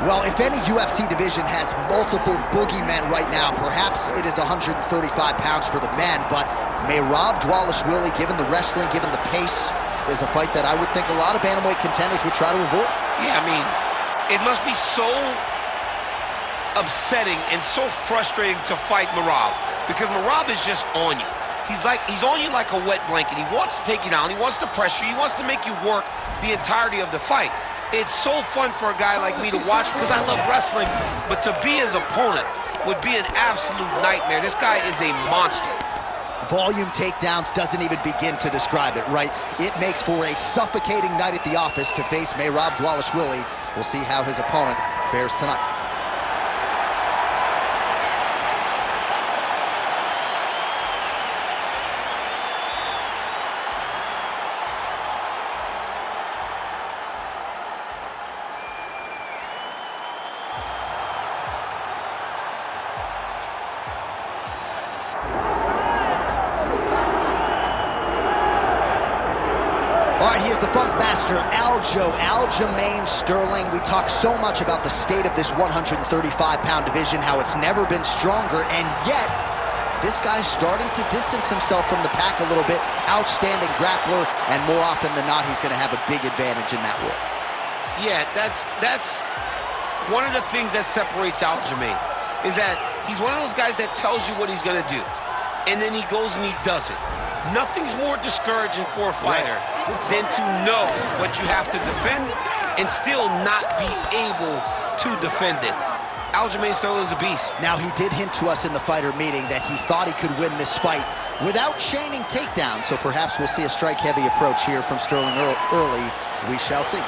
Well, if any UFC division has multiple boogeymen right now, perhaps it is 135 pounds for the men, but Merab Двалишвили, given the wrestling, given the pace, is a fight that I would think a lot of bantamweight contenders would try to avoid. Yeah, I mean, it must be so upsetting and so frustrating to fight Merab, because Merab is just on you. He's on you like a wet blanket. He wants to take you down. He wants to pressure you. He wants to make you work the entirety of the fight. It's so fun for a guy like me to watch because I love wrestling, but to be his opponent would be an absolute nightmare. This guy is a monster. Volume takedowns doesn't even begin to describe it, right? It makes for a suffocating night at the office to face Merab Двалишвили. We'll see how his opponent fares tonight. All right, he is the Funk Master, Alджamэйn Stерлing. We talk so much about the state of this 135-pound division, how it's never been stronger, and yet this guy's starting to distance himself from the pack a little bit. Outstanding grappler, and more often than not, he's going to have a big advantage in that war. Yeah, that's one of the things that separates Alджamэйn, is that he's one of those guys that tells you what he's going to do, and then he goes and he does it. Nothing's more discouraging for a fighter than to know what you have to defend and still not be able to defend it. Alджamэйn Stерлing's a beast. Now, he did hint to us in the fighter meeting that he thought he could win this fight without chaining takedowns, so perhaps we'll see a strike-heavy approach here from Stерлingg early. We shall see.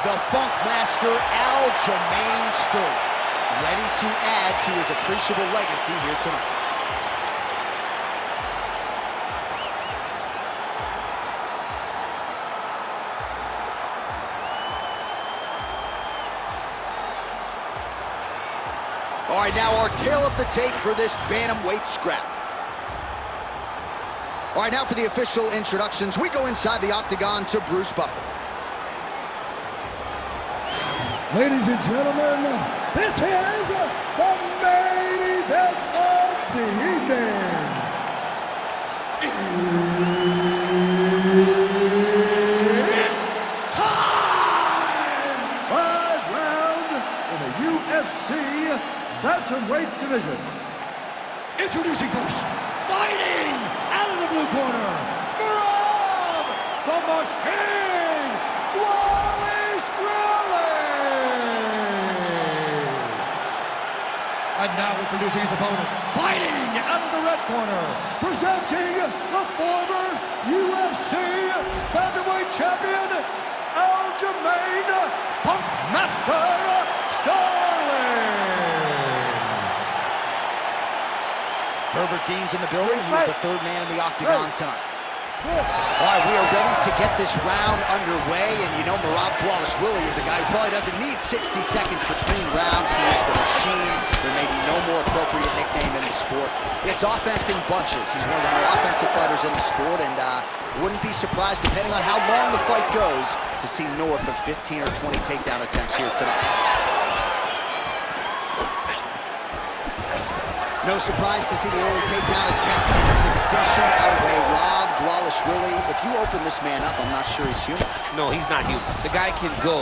The Funk Master, Alджamэйn Stерлingg, ready to add to his appreciable legacy here tonight. All right, now our tail of the tape for this bantamweight scrap. All right, now for the official introductions, we go inside the octagon to Bruce Buffer. Ladies and gentlemen, this is the main event of the evening. It's time! 5 rounds in the UFC bantamweight division. Introducing first, fighting out of the blue corner, Merab the Machine Двалишвили. And now introducing his opponent, fighting out of the red corner, presenting the former UFC bantamweight champion, Alджamэйn Funk Master Stерлing. Herbert Dean's in the building. He's the third man in the octagon tonight. All right, we are ready to get this round underway, and you know Merab Двалишвили is a guy who probably doesn't need 60 seconds between rounds. He is the machine. There may be no more appropriate nickname in the sport. It's offense in bunches. He's one of the more offensive fighters in the sport, and wouldn't be surprised, depending on how long the fight goes, to see north of 15 or 20 takedown attempts here tonight. No surprise to see the early takedown attempt in succession out of Merab Двалишвили. If you open this man up, I'm not sure he's human. No, he's not human. The guy can go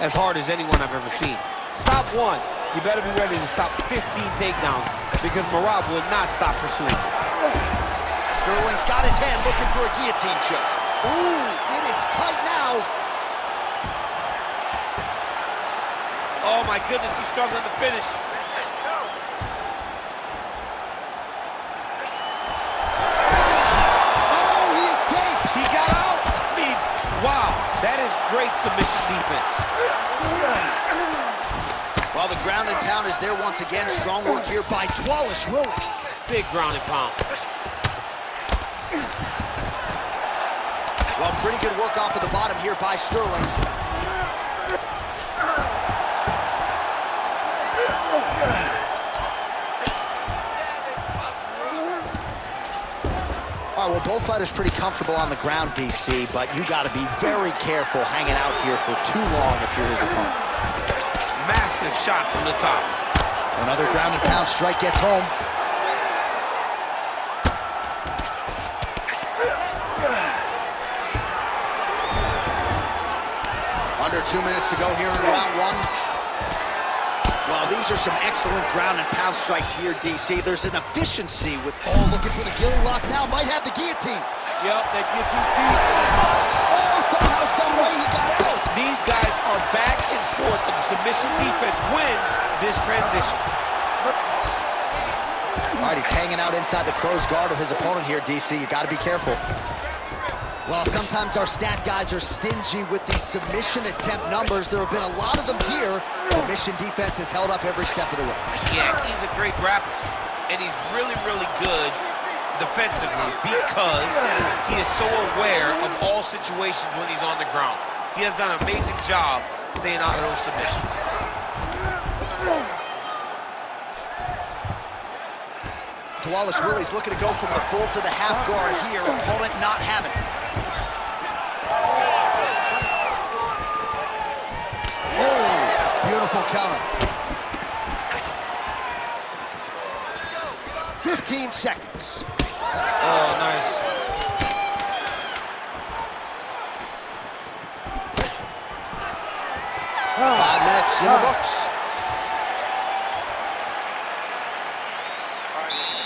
as hard as anyone I've ever seen. Stop one, you better be ready to stop 15 takedowns, because Merab will not stop pursuing. Sterling's got his hand looking for a guillotine choke. Ooh, it is tight now. Oh my goodness, he's struggling to finish. Wow, that is great submission defense. While the ground and pound is there once again, strong work here by Двалишвили. Big ground and pound. Well, pretty good work off of the bottom here by Stерлingg. All right, well, both fighters pretty comfortable on the ground, DC, but you got to be very careful hanging out here for too long if you're his opponent. Massive shot from the top. Another ground and pound strike gets home. Under 2 minutes to go here in round one. Well, these are some excellent ground and pound strikes here, DC. There's an efficiency with, oh, looking for the gilly lock now, might have the guillotine. Yep, that guillotine's deep. Oh, somehow, some way he got out. These guys are back and forth, but the submission defense wins this transition. All right, he's hanging out inside the closed guard of his opponent here, DC. You got to be careful. Well, sometimes our stat guys are stingy with these submission attempt numbers. There have been a lot of them here. Submission defense has held up every step of the way. Yeah, he's a great grappler, and he's really, really good defensively because he is so aware of all situations when he's on the ground. He has done an amazing job staying out of those submissions. Двалишвili's looking to go from the full to the half guard here. Opponent not having it. Oh, beautiful counter. 15 seconds. Oh, nice. Oh. 5 minutes in the books. All right, listen,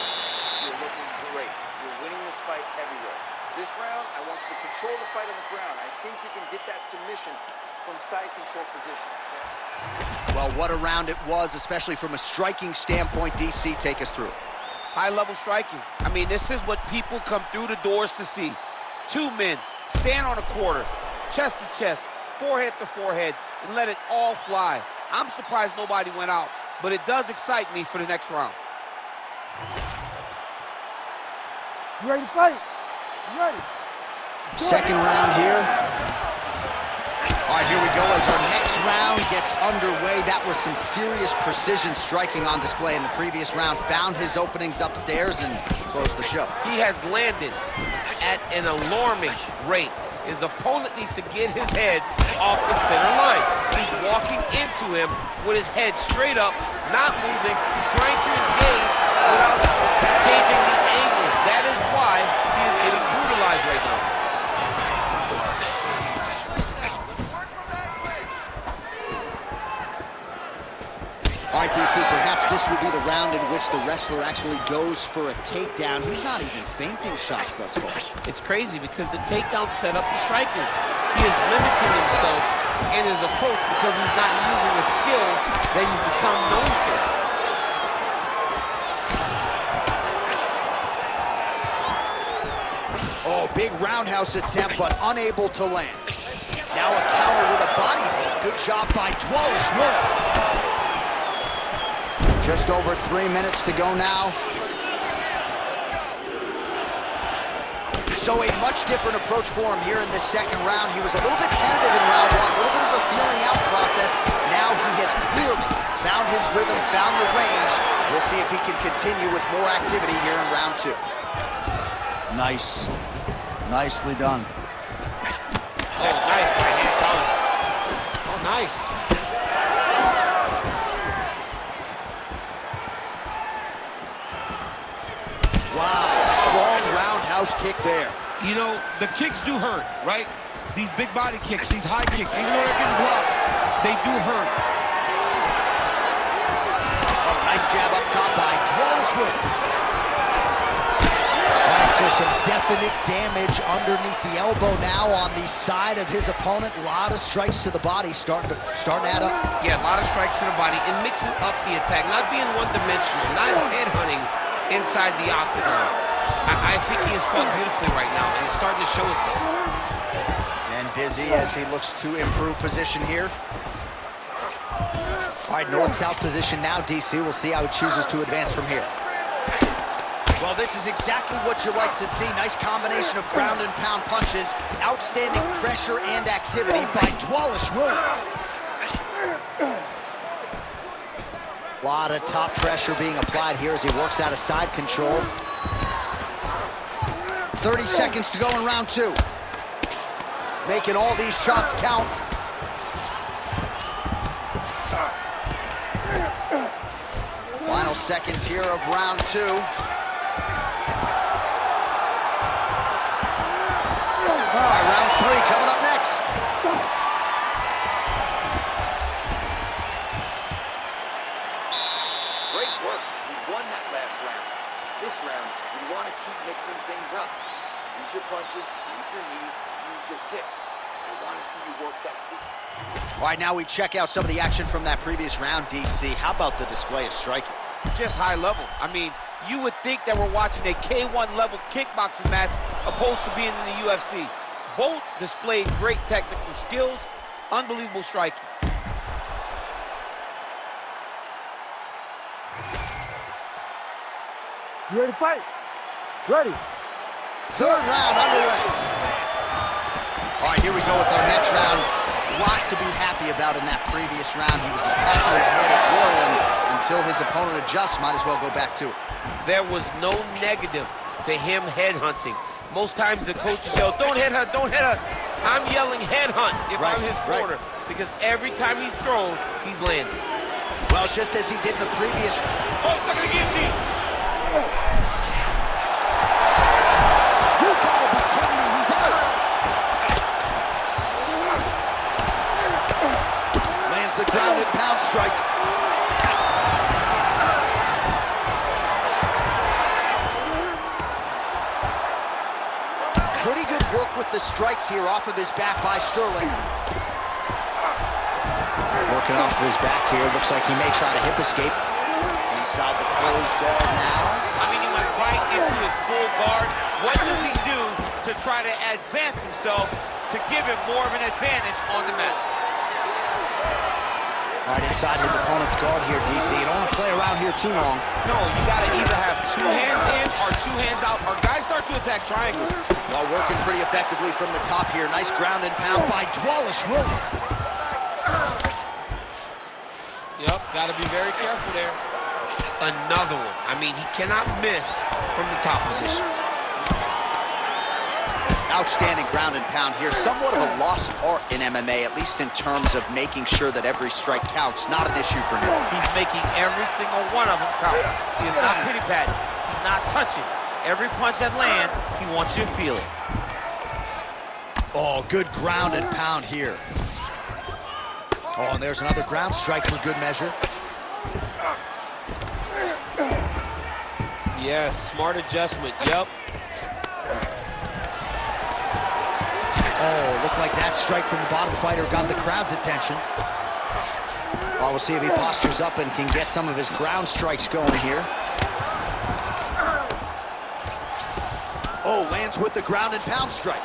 you're looking great. You're winning this fight everywhere. This round, I want you to control the fight on the ground. I think you can get that submission from side control position, okay? Well, what a round it was, especially from a striking standpoint. DC, take us through. High-level striking. I mean, this is what people come through the doors to see. Two men stand on a quarter, chest to chest, forehead to forehead, and let it all fly. I'm surprised nobody went out, but it does excite me for the next round. You ready to fight? You ready? Second round here. All right, here we go as our next round gets underway. That was some serious precision striking on display in the previous round. Found his openings upstairs and closed the show. He has landed at an alarming rate. His opponent needs to get his head off the center line. He's walking into him with his head straight up, not moving, trying to engage without changing the angle. That is why he is getting brutalized right now. All right, DC, perhaps this will be the round in which the wrestler actually goes for a takedown. He's not even feinting shots thus far. It's crazy because the takedown set up the striking. He is limiting himself in his approach because he's not using a skill that he's become known for. Oh, big roundhouse attempt, but unable to land. Now a counter with a body hook. Good job by Двалишвили. Just over 3 minutes to go now. So a much different approach for him here in this second round. He was a little bit tentative in round one, a little bit of a feeling out process. Now he has clearly found his rhythm, found the range. We'll see if he can continue with more activity here in round two. Nice. Nicely done. Oh, nice right hand counter. Oh, nice. Wow, strong roundhouse kick there. You know, the kicks do hurt, right? These big body kicks, these high kicks, even though they're getting blocked, they do hurt. Oh, nice jab up top by Двалишвили. All right, so some definite damage underneath the elbow now on the side of his opponent. A lot of strikes to the body starting to add up. Yeah, a lot of strikes to the body and mixing up the attack, not being one-dimensional, not headhunting inside the octagon. I think he has fought beautifully right now, and it's starting to show itself. And busy as he looks to improve position here. All right, north-south position now, DC. We'll see how he chooses to advance from here. Well, this is exactly what you like to see. Nice combination of ground and pound punches. Outstanding pressure and activity by Двалишвили. A lot of top pressure being applied here as he works out of side control. 30 seconds to go in round 2. Making all these shots count. Final seconds here of round 2. All right, round 3 coming up next. Great work. You won that last round. This round, you want to keep mixing things up. Use your punches, use your knees, use your kicks. I want to see you work that deep. All right, now we check out some of the action from that previous round, DC. How about the display of striking? Just high level. I mean, you would think that we're watching a K1 level kickboxing match opposed to being in the UFC. Both displayed great technical skills, unbelievable striking. You ready to fight? Ready. Third round underway. All right, here we go with our next round. Lot to be happy about in that previous round. He was attacking the head at will, and until his opponent adjusts, might as well go back to it. There was no negative to him headhunting. Most times the coaches yell, don't headhunt, don't headhunt. I'm yelling headhunt if I'm his corner, because every time he's thrown, he's landing. Well, just as he did in the previous... Oh, stuck in the guillotine. You gotta be kidding me, he's out! Lands the ground and pound strike. Pretty good work with the strikes here off of his back by Sterling. Working off of his back here, looks like he may try to hip escape. Inside the closed guard now. I mean, he went right into his full guard. What does he do to try to advance himself to give him more of an advantage on the mat? All right, inside his opponent's guard here, DC. You don't want to play around here too long. No, you got to either have 2 hands in or 2 hands out, or guys start to attack triangles. While working pretty effectively from the top here. Nice ground and pound by Двалишвили. Yep, got to be very careful there. Another one. I mean, he cannot miss from the top position. Outstanding ground and pound here. Somewhat of a lost art in MMA, at least in terms of making sure that every strike counts. Not an issue for him. He's making every single one of them count. He is not pity-patting. He's not touching. Every punch that lands, he wants you to feel it. Oh, good ground and pound here. Oh, and there's another ground strike for good measure. Yes, smart adjustment. Yep. Oh, looked like that strike from the bottom fighter got the crowd's attention. Well, we'll see if he postures up and can get some of his ground strikes going here. Oh, lands with the ground and pound strike.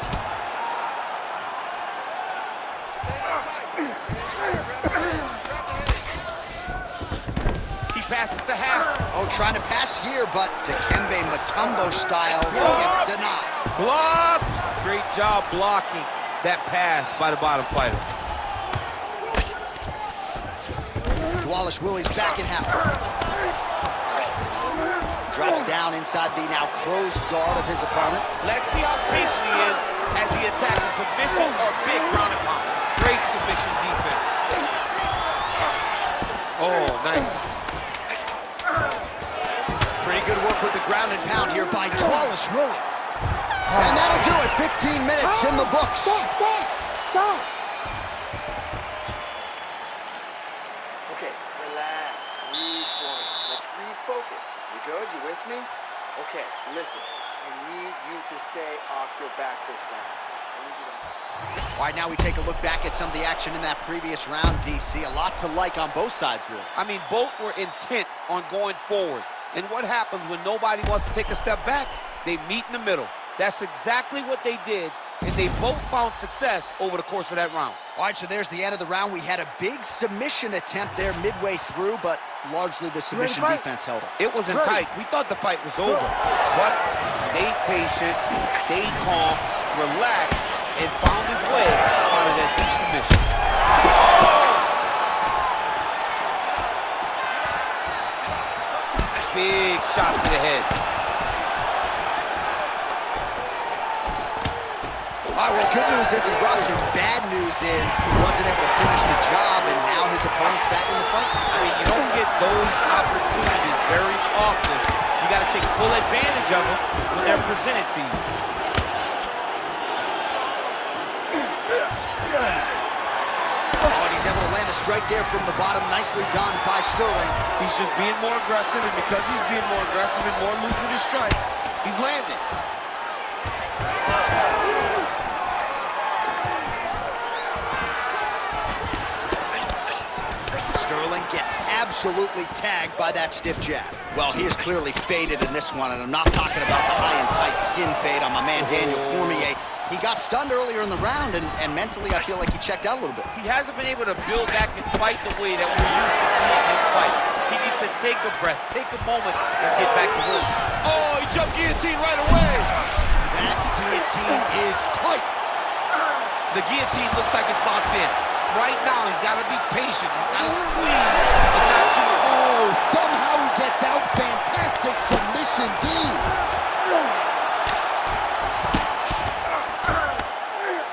He passes to half. Oh, trying to pass here, but Dikembe Mutombo style, he gets denied. Blocked. Great job blocking that pass by the bottom fighter. Двалишвili's back in half guard. Drops down inside the now closed guard of his opponent. Let's see how patient he is as he attacks a submission or big ground and pound. Great submission defense. Oh, nice. Pretty good work with the ground and pound here by Двалишвили. And that'll do it. 15 minutes in the books. Stop! Okay, relax. Breathe for me. Let's refocus. You good? You with me? Okay, listen. I need you to stay off your back this round. I need you to... All right, now we take a look back at some of the action in that previous round, DC. A lot to like on both sides, really. I mean, both were intent on going forward. And what happens when nobody wants to take a step back? They meet in the middle. That's exactly what they did, and they both found success over the course of that round. All right, so there's the end of the round. We had a big submission attempt there midway through, but largely the submission defense held up. It wasn't tight. We thought the fight was over, but stayed patient, stayed calm, relaxed, and found his way out of that deep submission. Big shot to the head. All right, well, good news is he brought it in. Bad news is he wasn't able to finish the job, and now his opponent's back in the fight. I mean, you don't get those opportunities very often. You got to take full advantage of them when they're presented to you. Oh, and he's able to land a strike there from the bottom. Nicely done by Sterling. He's just being more aggressive, and because he's being more aggressive and more loose with his strikes, he's landing. Sterling gets absolutely tagged by that stiff jab. Well, he is clearly faded in this one, and I'm not talking about the high and tight skin fade on my man Daniel Cormier. He got stunned earlier in the round, and mentally I feel like he checked out a little bit. He hasn't been able to build back and fight the way that we're used to seeing him fight. He needs to take a breath, take a moment, and get back to work. Oh, he jumped guillotine right away. That guillotine is tight. The guillotine looks like it's locked in. Right now, he's got to be patient. He's got to squeeze, but not too much. Oh, somehow he gets out. Fantastic submission D.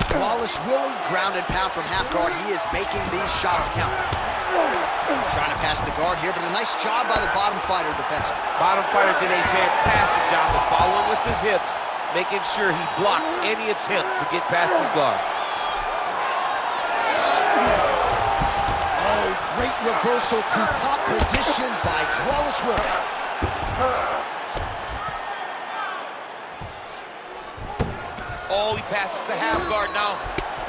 Двалишвили, ground and pound from half guard. He is making these shots count. Trying to pass the guard here, but a nice job by the bottom fighter defensively. Bottom fighter did a fantastic job of following with his hips, making sure he blocked any attempt to get past his guard. Great reversal to top position by Двалишвили. Oh, he passes the half guard now.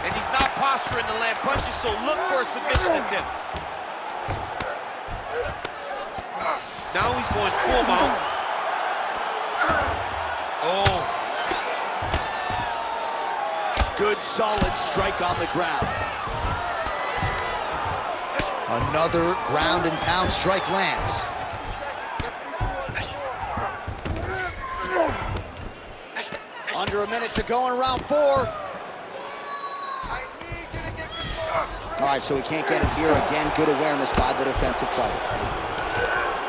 And he's not posturing to land punches, so look for a submission attempt. Now he's going full mount. Oh. Good solid strike on the ground. Another ground and pound strike lands. Under a minute to go in round 4. All right, so he can't get it here. Again, good awareness by the defensive fighter.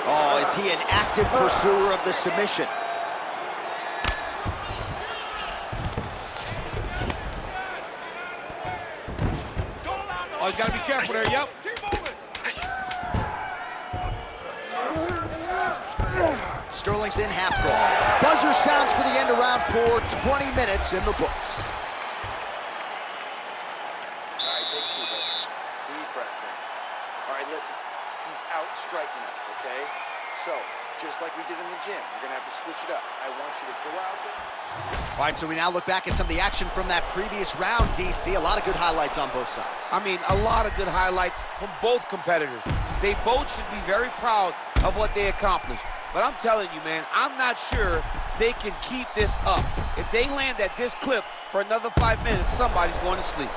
Oh, is he an active pursuer of the submission? Oh, he's got to be careful there, yep. Sterling's in half guard. Buzzer sounds for the end of round 4, 20 minutes in the books. All right, take a seat, brother. Deep breath in. All right, listen. He's out-striking us, okay? So, just like we did in the gym, we're going to have to switch it up. I want you to go out there. All right, so we now look back at some of the action from that previous round, DC. A lot of good highlights on both sides. I mean, a lot of good highlights from both competitors. They both should be very proud of what they accomplished. But I'm telling you, man, I'm not sure they can keep this up. If they land at this clip for another 5 minutes, somebody's going to sleep.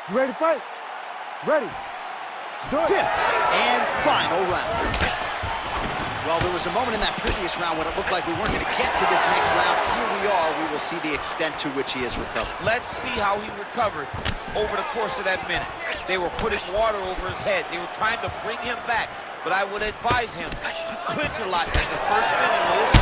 You ready to fight? Ready. Let's do it. 5th and final round. Well, there was a moment in that previous round when it looked like we weren't going to get to this next round. Here we are. We will see the extent to which he has recovered. Let's see how he recovered over the course of that minute. They were putting water over his head. They were trying to bring him back. But I would advise him to clinch a lot in the first minute of this.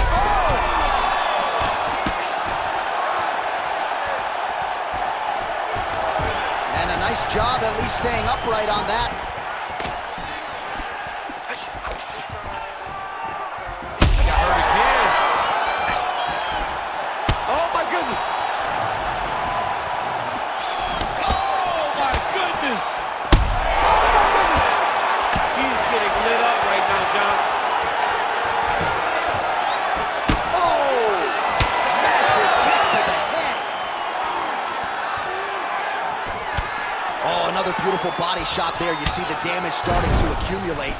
And a nice job at least staying upright on that. Got hurt again. Oh, my goodness. Oh, my goodness. He's getting lit up right now, John. Oh, massive kick to the head. Oh, another beautiful body shot there. You see the damage starting to accumulate.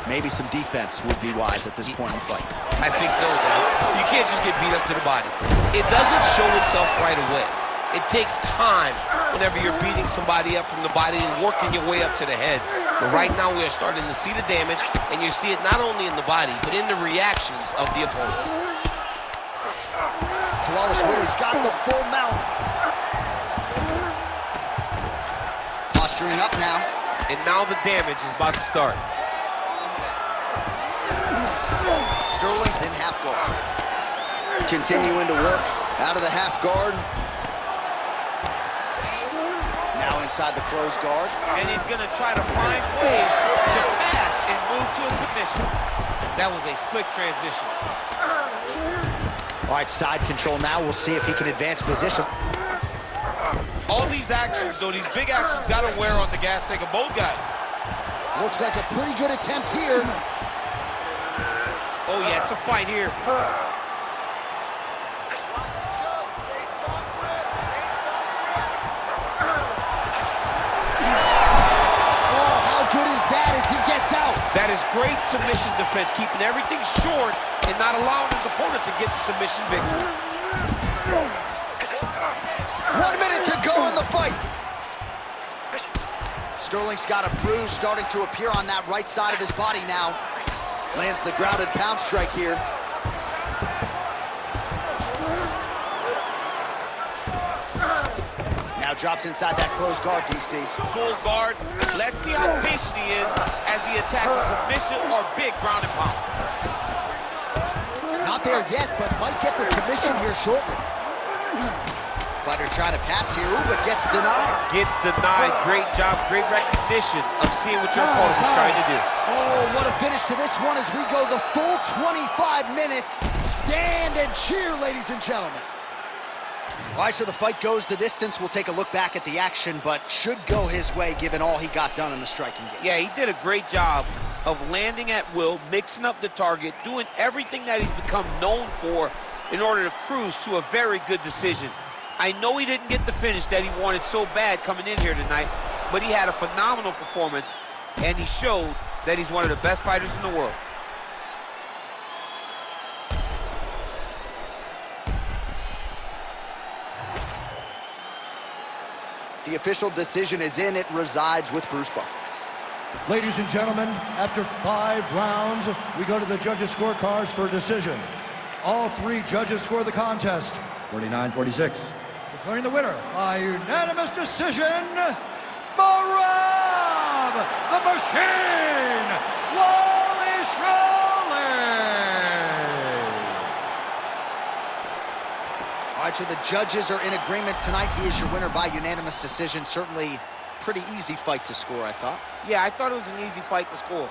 Maybe some defense would be wise at this point in the fight. I think so, John. You can't just get beat up to the body. It doesn't show itself right away. It takes time whenever you're beating somebody up from the body and working your way up to the head. But right now we are starting to see the damage, and you see it not only in the body, but in the reactions of the opponent. Двалишвili's got the full mount. Posturing up now. And now the damage is about to start. Sterling's in half guard. Continuing to work out of the half guard. Now inside the closed guard. And he's going to try to find ways to pass and move to a submission. That was a slick transition. All right, side control now. We'll see if he can advance position. All these actions, though, these big actions got to wear on the gas tank of both guys. Looks like a pretty good attempt here. Oh, yeah, it's a fight here. That is great submission defense, keeping everything short and not allowing his opponent to get the submission victory. 1 minute to go in the fight. Sterling's got a bruise starting to appear on that right side of his body now. Lands the grounded pound strike here. Now drops inside that closed guard, DC. Full guard. Let's see how patient he is as he attacks a submission or big ground and pound. Not there yet, but might get the submission here shortly. Fighter trying to pass here, but gets denied. Gets denied. Great job, great recognition of seeing what your opponent was trying to do. Oh, what a finish to this one as we go the full 25 minutes. Stand and cheer, ladies and gentlemen. All right, so the fight goes the distance. We'll take a look back at the action, but should go his way given all he got done in the striking game. Yeah, he did a great job of landing at will, mixing up the target, doing everything that he's become known for in order to cruise to a very good decision. I know he didn't get the finish that he wanted so bad coming in here tonight, but he had a phenomenal performance, and he showed that he's one of the best fighters in the world. The official decision is in. It resides with Bruce Buffer. Ladies and gentlemen, after 5 rounds, we go to the judges' scorecards for a decision. All 3 judges score the contest, 49-46. Declaring the winner by unanimous decision, Merab the Machine Двалишвили. All right, so the judges are in agreement tonight. He is your winner by unanimous decision. Certainly pretty easy fight to score, I thought. Yeah, I thought it was an easy fight to score.